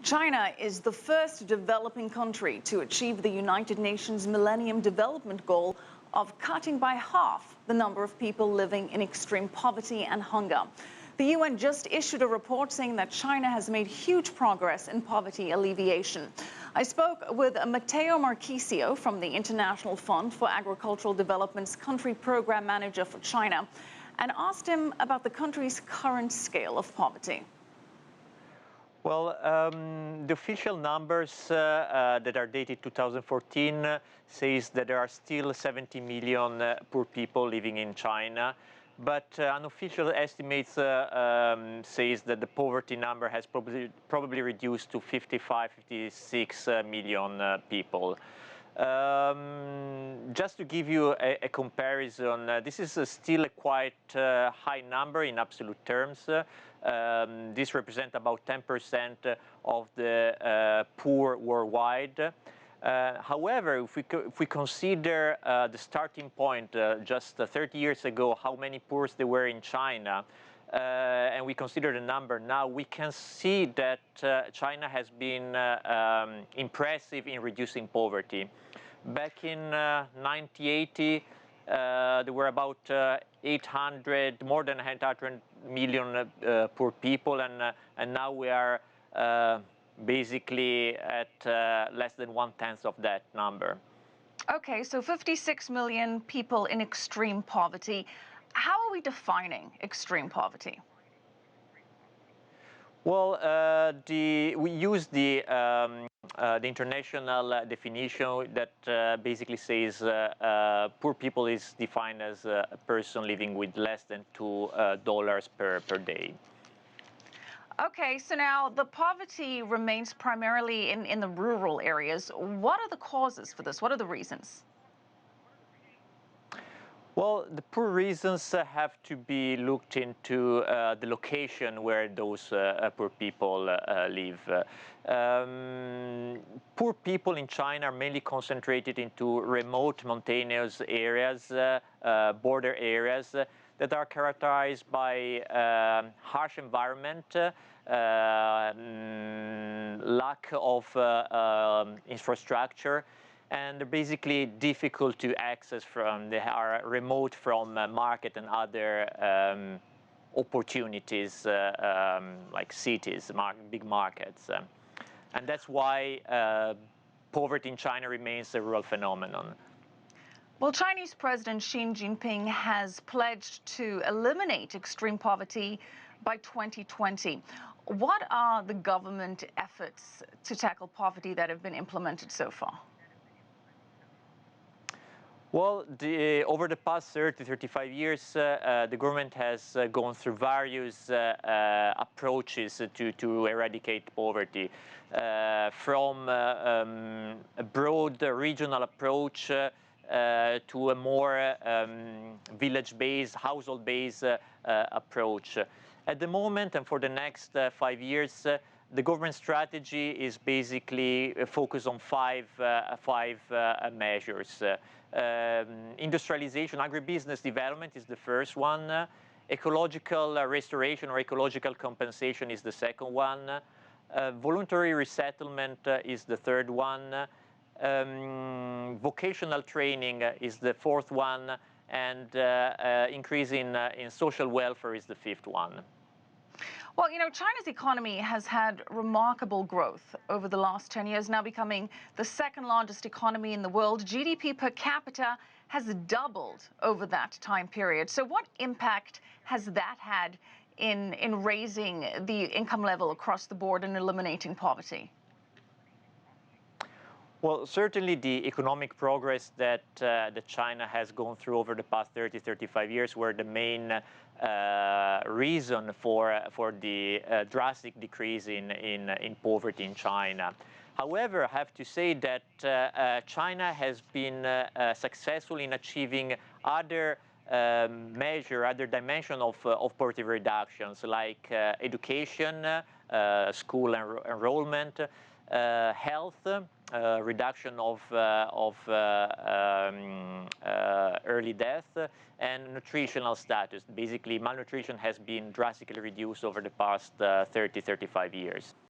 China is the first developing country to achieve the United Nations Millennium Development Goal of cutting by half the number of people living in extreme poverty and hunger. The UN just issued a report saying that China has made huge progress in poverty alleviation. I spoke with Matteo Marchisio from the International Fund for Agricultural Development's Country Program Manager for China and asked him about the country's current scale of poverty. Well, the official numbers that are dated 2014 says that there are still 70 million poor people living in China, but unofficial estimates says that the poverty number has probably reduced to 55, 56 million people. Just to give you a comparison, this is still a quite high number in absolute terms. This represents about 10% of the poor worldwide. However, if we consider the starting point just 30 years ago, how many poor there were in China, and we consider the number now, we can see that China has been impressive in reducing poverty. Back in 1980, there were about more than 800 million poor people, and now we are basically at less than 1/10 of that number. Okay, so 56 million people in extreme poverty. How are we defining extreme poverty? Well, we use the international definition that basically says poor people is defined as a person living with less than $2 per day. Okay, so now the poverty remains primarily in the rural areas. What are the causes for this? What are the reasons? Well, the poor reasons have to be looked into the location where those poor people live. Poor people in China are mainly concentrated into remote mountainous areas, border areas that are characterized by harsh environment, lack of infrastructure, and they're basically difficult to access from. They are remote from market and other opportunities like cities, big markets. And that's why poverty in China remains a rural phenomenon. Well, Chinese President Xi Jinping has pledged to eliminate extreme poverty by 2020. What are the government efforts to tackle poverty that have been implemented so far? Well, over the past 35 years, the government has gone through various approaches to eradicate poverty, from a broad regional approach to a more village-based, household-based approach. At the moment, and for the next 5 years, the government strategy is basically focused on five measures. Industrialization, agribusiness development is the first one. Ecological restoration or ecological compensation is the second one. Voluntary resettlement is the third one. Vocational training is the fourth one. And increase in social welfare is the fifth one. Well, you know, China's economy has had remarkable growth over the last 10 years, now becoming the second largest economy in the world. GDP per capita has doubled over that time period. So what impact has that had in raising the income level across the board and eliminating poverty? Well, certainly the economic progress that China has gone through over the past 35 years were the main reason for the drastic decrease in poverty in China. However, I have to say that China has been successful in achieving other other dimensions of poverty reductions, like education, school enrollment, health, reduction of early death, and nutritional status. Basically, malnutrition has been drastically reduced over the past 35 years.